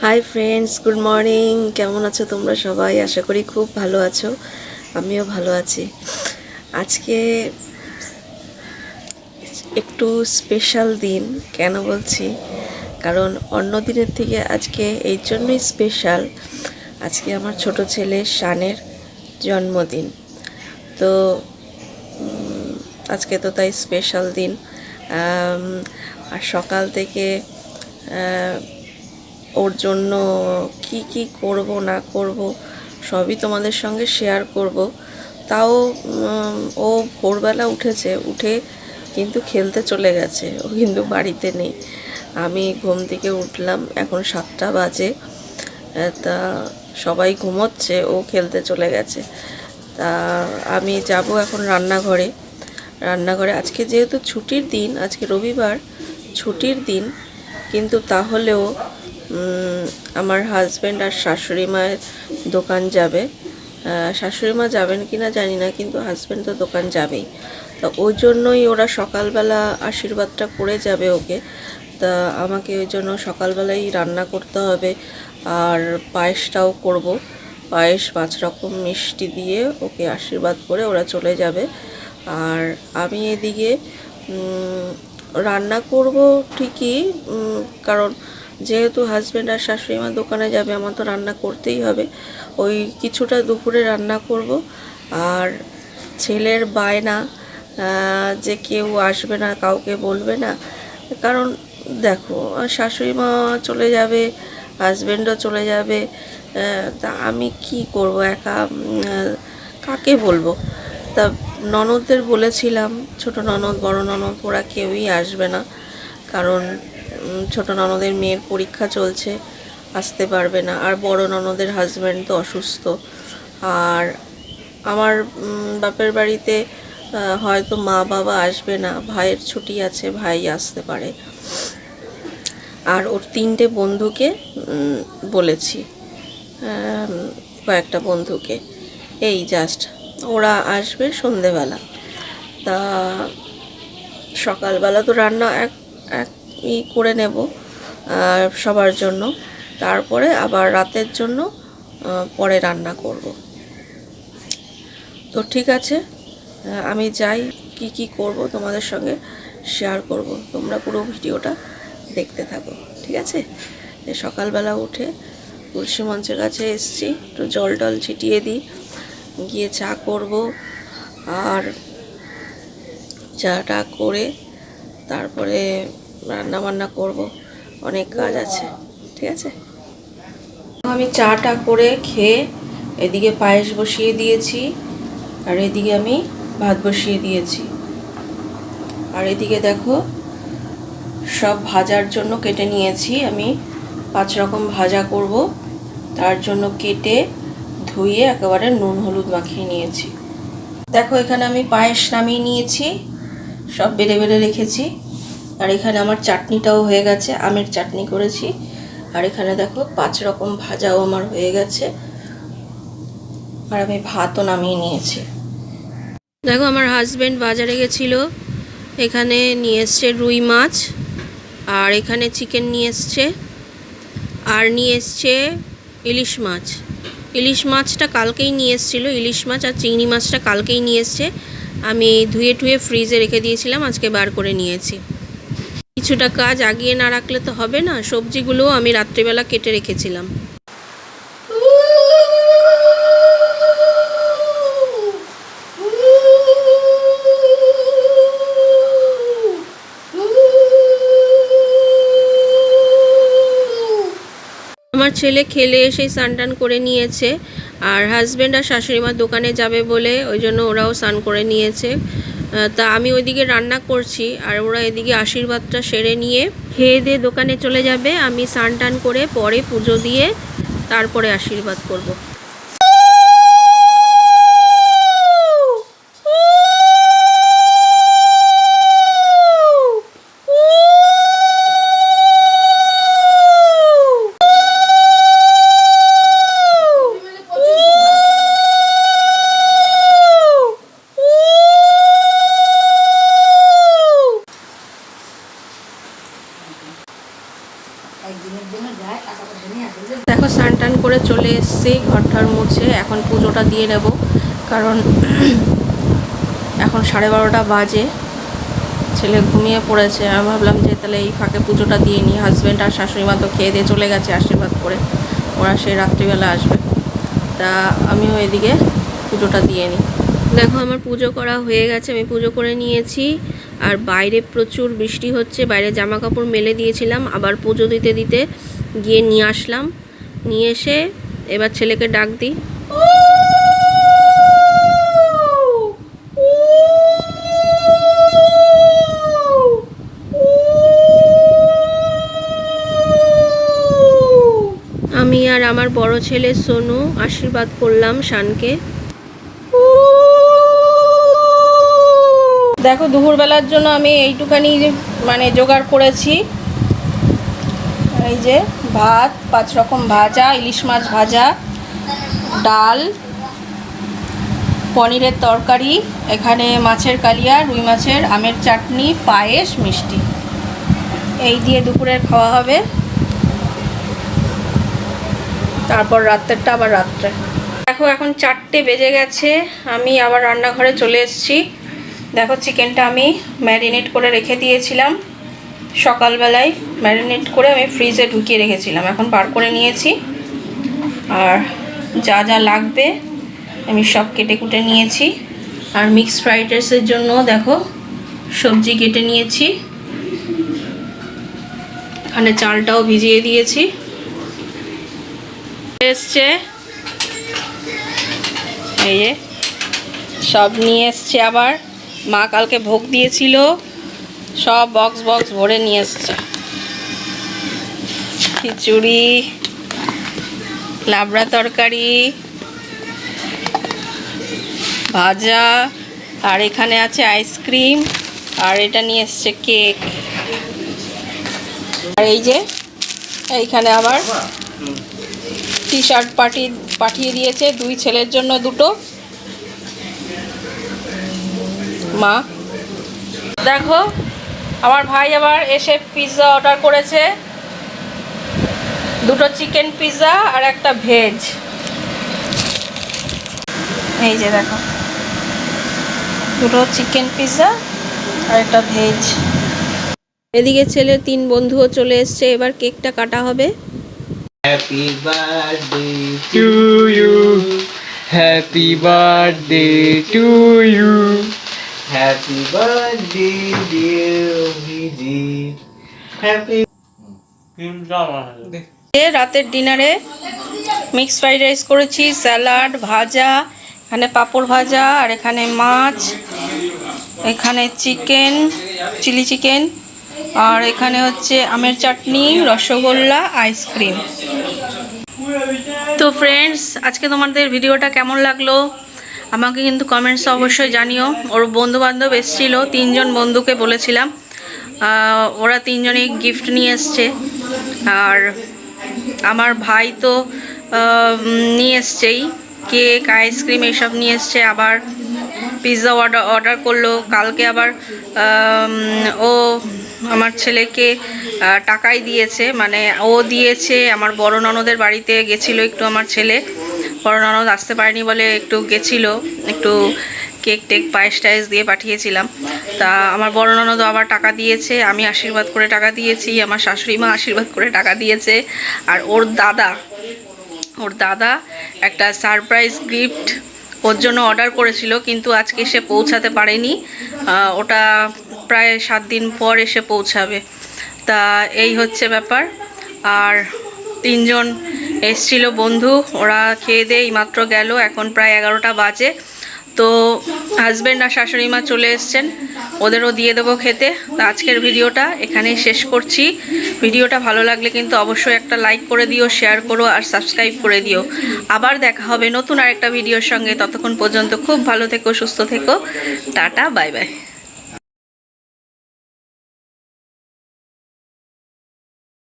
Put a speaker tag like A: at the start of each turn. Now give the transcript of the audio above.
A: Hi friends, good morning. কেমন আছো তোমরা সবাই? আশা করি খুব ভালো আছো। আমিও ভালো আছি। আজকে একটু স্পেশাল দিন। কেন বলছি? কারণ অন্য দিনের থেকে আজকে এই জন্যই স্পেশাল, আজকে আমার ছোট ছেলে শানের জন্মদিন। তো আজকে তো তাই স্পেশাল দিন। আর সকাল থেকে ওর জন্য কি কি করব না করব সবই তোমাদের সঙ্গে শেয়ার করব। তাও ও ভোরবেলা উঠেছে, উঠে কিন্তু খেলতে চলে গেছে। ও কিন্তু বাড়িতে নেই। আমি ঘুম থেকে উঠলাম, এখন 7টা বাজে। তা সবাই ঘুমোচ্ছে, ও খেলতে চলে গেছে। তা আমি যাব এখন রান্নাঘরে। আজকে যেহেতু ছুটির দিন, আজকে রবিবার, ছুটির দিন, কিন্তু তাহলেও আমার হাজব্যান্ড আর শাশুড়ি মায়ের দোকান যাবে। শাশুড়ি মা যাবেন কি না জানি না, কিন্তু হাজব্যান্ড তো দোকান যাবেই। তো ওই জন্যই ওরা সকালবেলা আশীর্বাদটা করে যাবে ওকে। তা আমাকে ওই জন্য সকালবেলাই রান্না করতে হবে। আর পায়েসটাও করব। পায়েস 5 রকম মিষ্টি দিয়ে ওকে আশীর্বাদ করে ওরা চলে যাবে। আর আমি এদিকে রান্না করব ঠিকই, কারণ যেহেতু হাজব্যান্ড আর শাশুড়ি মা দোকানে যাবে, আমার তো রান্না করতেই হবে। ওই কিছুটা দুপুরে রান্না করব। আর ছেলের বায়না যে কেউ আসবে না, কাউকে বলবে না। কারণ দেখো, শাশুড়ি মা চলে যাবে, হাজব্যান্ডও চলে যাবে। তা আমি কি করব একা? কাকে বলবো? তা ননদদের বলেছিলাম, ছোট ননদ, বড় ননদ, ওরা কেউই আসবে না। কারণ ছোট ননদের মেয়ের পরীক্ষা চলছে, আসতে পারবে না। আর বড় ননদের হাজব্যান্ড তো অসুস্থ। আর আমার বাপের বাড়িতে হয়তো মা বাবা আসবে না, ভাইয়ের ছুটি আছে, ভাই আসতে পারে। আর ওর 3টে বন্ধুকে বলেছি, কয়েকটা বন্ধুকে। এই জাস্ট ওরা আসবে সন্ধেবেলা। তা সকালবেলা তো রান্না এক এক করে নেব সবার জন্য, তারপরে আবার রাতের জন্য পরে রান্না করব। তো ঠিক আছে, আমি যাই, কি কি করব তোমাদের সঙ্গে শেয়ার করব। তোমরা পুরো ভিডিওটা দেখতে থাকো, ঠিক আছে? সকালবেলা উঠে তুলসী মঞ্চের কাছে এসছি, একটু জল টল ছিটিয়ে দিই, গিয়ে চা করব। আর চাটা করে তারপরে রান্না বান্না করব, অনেক কাজ আছে, ঠিক আছে? আমি চাটা করে খেয়ে এদিকে পায়েস বসিয়ে দিয়েছি, আর এদিকে আমি ভাত বসিয়ে দিয়েছি। আর এদিকে দেখো, সব ভাজার জন্য কেটে নিয়েছি। আমি 5 রকম ভাজা করব, তার জন্য কেটে ধুয়ে একেবারে নুন হলুদ মাখিয়ে নিয়েছি। দেখো, এখানে আমি পায়েস নামিয়ে নিয়েছি, সব বেড়ে বেড়ে রেখেছি। আর এখানে আমার চাটনিটাও হয়ে গেছে, আমের চাটনি করেছি। আর এখানে দেখো 5 রকম ভাজাও আমার হয়ে গেছে। আর আমি ভাতও নামিয়ে নিয়েছি। দেখো, আমার হাজব্যান্ড বাজারে গেছিলো, এখানে নিয়ে এসছে রুই মাছ, আর এখানে চিকেন নিয়ে এসছে, আর নিয়ে এসছে ইলিশ মাছ। ইলিশ মাছটা কালকেই নিয়ে এসেছিলো, ইলিশ মাছ আর চিংড়ি মাছটা কালকেই নিয়ে এসছে। আমি ধুয়ে টুয়ে ফ্রিজে রেখে দিয়েছিলাম, আজকে বার করে নিয়েছি। কিছুটা কাজ আগিয়ে না রাখলে তো হবে না। সবজিগুলোও আমি রাত্রিবেলা কেটে রেখেছিলাম। আমার ছেলে খেলে এসেই স্নান টান করে নিয়েছে। আর হাজব্যান্ড আর শাশুড়ি মা দোকানে যাবে বলে ওই জন্য ওরাও স্নান করে নিয়েছে। তা আমি ওইদিকে রান্না করছি, আর ওরা এদিকে আশীর্বাদটা সেরে নিয়ে খেয়ে দিয়ে দোকানে চলে যাবে। আমি স্নান টান করে পরে পুজো দিয়ে তারপরে আশীর্বাদ করব। দেখো স্নান টান করে চলে এসেছি, ঘরটার মুছে এখন পুজোটা দিয়ে নেব, কারণ এখন 12:30 বাজে, ছেলে ঘুমিয়ে পড়েছে। আমি ভাবলাম যে তাহলে এই ফাঁকে পুজোটা দিয়ে নিই। হাজব্যান্ড আর শাশুড়ি মা তো খেয়ে দিয়ে চলে গেছে আশীর্বাদ করে, ওরা সেই রাত্রিবেলা আসবে, তা আমিও এদিকে পুজোটা দিয়ে নিই। দেখো আমার পুজো করা হয়ে গেছে, আমি পুজো করে নিয়েছি। আর বাইরে প্রচুর বৃষ্টি হচ্ছে, বাইরে জামা কাপড় মেলে দিয়েছিলাম, আবার পুজো দিতে দিতে গিয়ে নিয়ে আসলাম। নিয়ে এসে এবার ছেলেকে ডাক দিই। আমি আর আমার বড় ছেলে সোনু আশীর্বাদ করলাম শানকে। দেখো দুপুরবেলার জন্য আমি এইটুখানি মানে জোগাড় করেছি। এই যে ভাত, 5 রকম ভাজা, ইলিশ মাছ ভাজা, ডাল, পনিরের তরকারি, এখানে মাছের কালিয়া, রুই মাছের, আমের চাটনি, পায়েস, মিষ্টি। এই দিয়ে দুপুরের খাওয়া হবে, তারপর রাত্রেরটা আবার রাত্রে। দেখো এখন 4টে বেজে গেছে, আমি আবার রান্নাঘরে চলে এসেছি। দেখো চিকেনটা আমি ম্যারিনেট করে রেখে দিয়েছিলাম সকালবেলায়, ম্যারিনেট করে আমি ফ্রিজে ঢুকিয়ে রেখেছিলাম, এখন বার করে নিয়েছি। আর যা যা লাগবে আমি সব কেটে কুটে নিয়েছি। আর মিক্সড ফ্রাইড রাইসের জন্য দেখো সবজি কেটে নিয়েছি, এখানে চালটাও ভিজিয়ে দিয়েছি। এসছে এই যে সব নিয়ে এসছে, আবার মা কালকে ভোগ দিয়েছিল, সব বক্স বক্স ভরে নিয়ে এসছে। খিচুড়ি, লাবড়া তরকারি, ভাজা, আর এখানে আছে আইসক্রিম, আর এটা নিয়ে এসছে কেক। আর এই যে এইখানে আবার টি শার্ট পাঠিয়ে দিয়েছে, 2 ছেলের জন্য 2টো। মা দেখো আমার ভাই আবার এসে পিৎজা অর্ডার করেছে, 2টো চিকেন পিৎজা আর একটা ভেজ। এই যে দেখো 2টো চিকেন পিৎজা আর একটা ভেজ। এদিকে ছেলে 3 বন্ধুও চলে এসছে, এবার কেকটা কাটা হবে।
B: Happy birthday to you. Happy birthday to you. Happy birthday dear Viji. Happy
A: রাতের ডিনারে মিক্সড ফ্রাইড রাইস করেছি, স্যালাড, ভাজা, এখানে পাঁপড় ভাজা, আর এখানে মাছ, এখানে চিকেন, চিলি চিকেন, আর এখানে হচ্ছে আমের চাটনি, রসগোল্লা, আইসক্রিম। তো ফ্রেন্ডস, আজকে তোমাদের ভিডিওটা কেমন লাগলো আমাকে কিন্তু কমেন্টসে অবশ্যই জানিও। ওর বন্ধুবান্ধব এসেছিলো, 3 জন বন্ধুকে বলেছিলাম, ওরা 3 জনেই গিফট নিয়ে এসছে। আর আমার ভাই তো নিয়ে এসছেই, কেক, আইসক্রিম এইসব নিয়ে এসছে, আবার পিৎজা অর্ডার করলো। কালকে আবার ও আমার ছেলেকে টাকাই দিয়েছে, মানে ও দিয়েছে। আমার বড় ননদের বাড়িতে গেছিলো একটু, আমার ছেলে বড় ননদ আসতে পারেনি বলে একটু গেছিলো, একটু কেক টেক পায়েস টায়েস দিয়ে পাঠিয়েছিলাম। তা আমার বড় ননদও আবার টাকা দিয়েছে, আমি আশীর্বাদ করে টাকা দিয়েছি, আমার শাশুড়ি মা আশীর্বাদ করে টাকা দিয়েছে। আর ওর দাদা একটা সারপ্রাইজ গিফট ওর জন্য অর্ডার করেছিল, কিন্তু আজকে এসে পৌঁছাতে পারেনি, ওটা প্রায় 7 দিন পর এসে পৌঁছাবে। তা এই হচ্ছে ব্যাপার। আর 3 জন এসছিল বন্ধু, ওরা খেয়ে দিয়ে মাত্র গেল, এখন প্রায় 11টা বাজে। তো হাজব্যান্ড আর শাশুড়ি মা চলে এসছেন, ওদেরও দিয়ে দেবো খেতে। তো আজকের ভিডিওটা এখানেই শেষ করছি। ভিডিওটা ভালো লাগলে কিন্তু অবশ্যই একটা লাইক করে দিও, শেয়ার করো আর সাবস্ক্রাইব করে দিও। আবার দেখা হবে নতুন আরেকটা ভিডিওর সঙ্গে, ততক্ষণ পর্যন্ত খুব ভালো থেকো, সুস্থ থেকো, টাটা, বাই বাই।